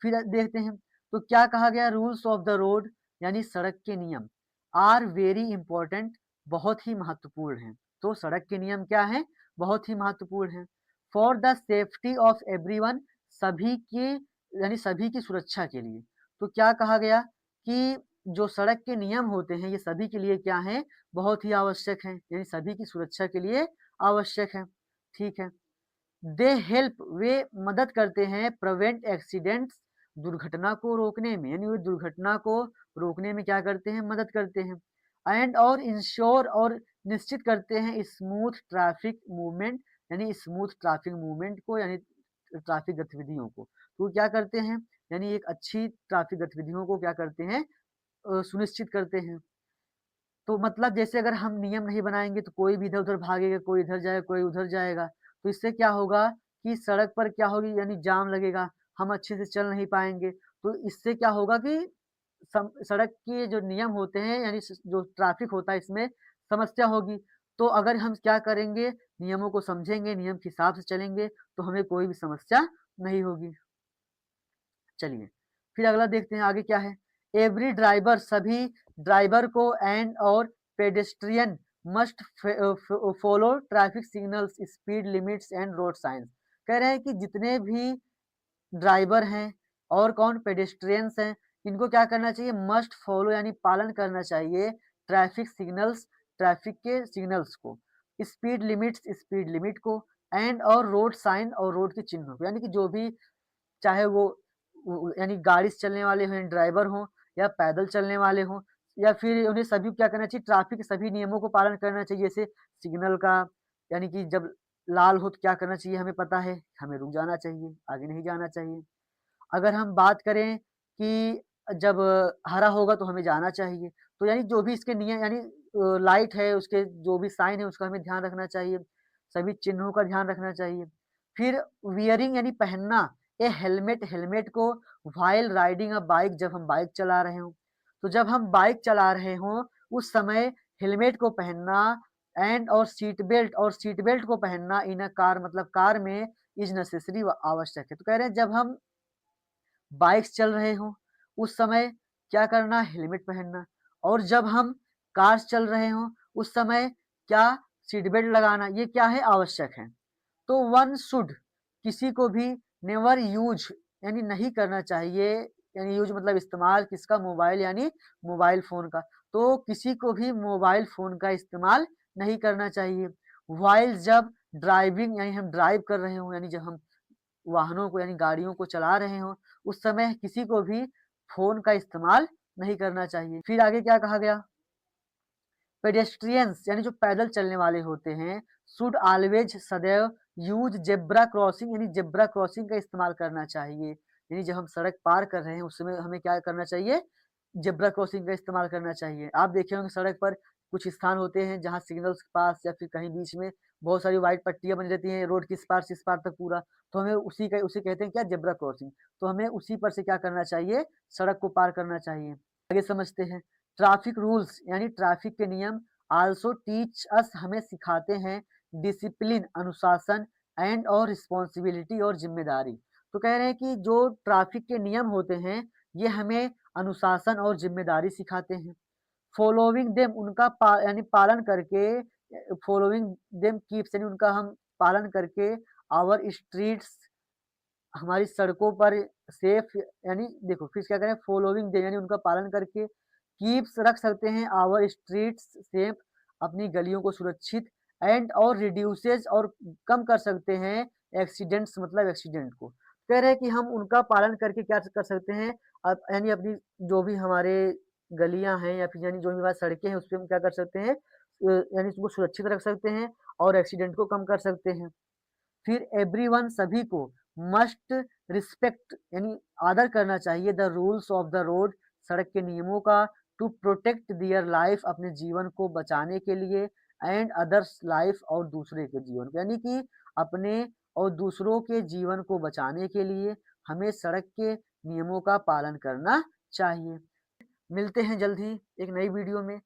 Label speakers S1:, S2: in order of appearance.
S1: फिर देखते हैं तो क्या कहा गया, रूल्स ऑफ द रोड यानी सड़क के नियम आर वेरी इंपॉर्टेंट, बहुत ही महत्वपूर्ण हैं। तो सड़क के नियम क्या हैं, बहुत ही महत्वपूर्ण हैं। For the safety of everyone, सभी के यानी सभी की सुरक्षा के लिए। तो क्या कहा गया कि जो सड़क के नियम होते हैं ये सभी के लिए क्या हैं, बहुत ही आवश्यक हैं, यानी सभी की सुरक्षा के लिए आवश्यक है। ठीक है। दे हेल्प, वे मदद करते हैं, प्रिवेंट एक्सीडेंट्स, दुर्घटना को रोकने में, यानी वे दुर्घटना को रोकने में क्या करते हैं, मदद करते हैं। एंड और इंश्योर, और निश्चित करते हैं स्मूथ ट्रैफिक मूवमेंट, यानी स्मूथ ट्रैफिक मूवमेंट को, यानी ट्रैफिक गतिविधियों को। तो क्या करते हैं, यानी एक अच्छी ट्रैफिक गतिविधियों को क्या करते हैं, सुनिश्चित करते हैं। तो मतलब जैसे अगर हम नियम नहीं बनाएँगे तो कोई भी इधर-उधर भागेगा, कोई इधर जाएगा, कोई उधर जाएगा। तो इससे क्या होगा कि सड़क पर क्या होगी, यानी जाम लगेगा, हम अच्छे से चल नहीं पाएँगे। तो इससे क्या होगा कि सड़क के जो नियम होते हैं, यानी जो ट्रैफिक होता है इसमें समस्या होगी। तो अगर हम क्या करेंगे, नियमों को समझेंगे, नियम के हिसाब से चलेंगे तो हमें कोई भी समस्या नहीं होगी। चलिए, फिर अगला देखते हैं आगे क्या है। एवरी ड्राइवर, सभी ड्राइवर को एंड और pedestrian must follow traffic signals, speed limits and road science. कह रहे हैं कि जितने भी ड्राइवर हैं और कौन पेडेस्ट्रियंस हैं, इनको क्या करना चाहिए, मस्ट फॉलो यानी पालन करना चाहिए ट्रैफिक सिग्नल्स, ट्रैफिक के सिग्नल्स को, स्पीड लिमिट्स, स्पीड लिमिट को, एंड और रोड साइन और रोड के चिन्हों को। यानी कि जो भी, चाहे वो यानी गाड़ी से चलने वाले हों, ड्राइवर हों या पैदल चलने वाले हों, या फिर उन्हें सभी को क्या करना चाहिए, ट्रैफिक के सभी नियमों को पालन करना चाहिए। जैसे सिग्नल का, यानी कि जब लाल हो तो क्या करना चाहिए, हमें पता है, हमें रुक जाना चाहिए, आगे नहीं जाना चाहिए। अगर हम बात करें कि जब हरा होगा तो हमें जाना चाहिए। तो यानी जो भी इसके नियम, यानी लाइट है, उसके जो भी साइन है उसका हमें ध्यान रखना चाहिए, सभी चिन्हों का ध्यान रखना चाहिए। फिर वियरिंग यानी पहनना ए हेलमेट, हेलमेट को व्हाइल राइडिंग अ बाइक, जब हम बाइक चला रहे हों। तो जब हम बाइक चला रहे हों उस समय हेलमेट को पहनना, एंड और सीट बेल्ट, और सीट बेल्ट को पहनना इन अ कार, मतलब कार में इज़ नेसेसरी, व आवश्यक है। तो कह रहे हैं जब हम बाइक्स चल रहे हों, उस समय क्या करना, हेलमेट पहनना, और जब हम कार्स चल रहे हों, उस समय क्या, सीट बेल्ट लगाना, ये क्या है, आवश्यक है। तो वन शुड, किसी को भी नेवर यूज, यानी नहीं करना चाहिए, यानी यूज मतलब इस्तेमाल किसका, मोबाइल, यानी मोबाइल फ़ोन का। तो किसी को भी मोबाइल फ़ोन का इस्तेमाल नहीं करना चाहिए। व्हाइल, जब ड्राइविंग, यानी हम ड्राइव कर रहे हों, यानी जब हम वाहनों को यानी गाड़ियों को चला रहे हों, उस समय किसी को भी फ़ोन का इस्तेमाल नहीं करना चाहिए। फिर आगे क्या कहा गया, पेडेस्ट्रियंस यानी जो पैदल चलने वाले होते हैं, शुड ऑलवेज, सदैव, यूज जेब्रा क्रॉसिंग, यानी जेब्रा क्रॉसिंग का इस्तेमाल करना चाहिए। यानी जब हम सड़क पार कर रहे हैं उस समय हमें क्या करना चाहिए, जेब्रा क्रॉसिंग का इस्तेमाल करना चाहिए। आप देखे होंगे सड़क पर कुछ स्थान होते हैं जहाँ सिग्नल्स के पास या फिर कहीं बीच में बहुत सारी व्हाइट पट्टियाँ बनी रहती हैं, रोड की इस पार से इस पार तक पूरा। तो हमें उसे कहते हैं क्या, जेब्रा क्रॉसिंग। तो हमें उसी पर से क्या करना चाहिए, सड़क को पार करना चाहिए। आगे समझते हैं। ट्रैफिक रूल्स यानी ट्रैफिक के नियम आल्सो टीच अस, हमें सिखाते हैं डिसिप्लिन, अनुशासन, एंड और रिस्पॉन्सिबिलिटी, और जिम्मेदारी। तो कह रहे हैं कि जो ट्रैफिक के नियम होते हैं ये हमें अनुशासन और जिम्मेदारी सिखाते हैं। फॉलोइंग देम, उनका यानी पालन करके, फॉलोइंग देम कीप्स, यानी उनका हम पालन करके, आवर स्ट्रीट्स, हमारी सड़कों पर सेफ, यानी देखो फिर क्या करें, फॉलोइंग देम यानी उनका पालन करके, कीप्स रख सकते हैं, आवर स्ट्रीट्स सेफ, अपनी गलियों को सुरक्षित, एंड और रिड्यूसेस, और कम कर सकते हैं, एक्सीडेंट्स मतलब एक्सीडेंट को। कह रहे हैं कि हम उनका पालन करके क्या कर सकते हैं, यानी अपनी जो भी हमारे गलियां हैं या फिर यानी जो भी हमारी सड़कें हैं उस पे हम क्या कर सकते हैं, यानी उसको सुरक्षित रख सकते हैं और एक्सीडेंट को कम कर सकते हैं। फिर एवरीवन, सभी को, मस्ट रिस्पेक्ट यानी आदर करना चाहिए, the rules of the road, सड़क के नियमों का, टू प्रोटेक्ट दियर लाइफ, अपने जीवन को बचाने के लिए, एंड अदर्स लाइफ, और दूसरे के जीवन को, यानी कि अपने और दूसरों के जीवन को बचाने के लिए हमें सड़क के नियमों का पालन करना चाहिए। मिलते हैं जल्द ही एक नई वीडियो में।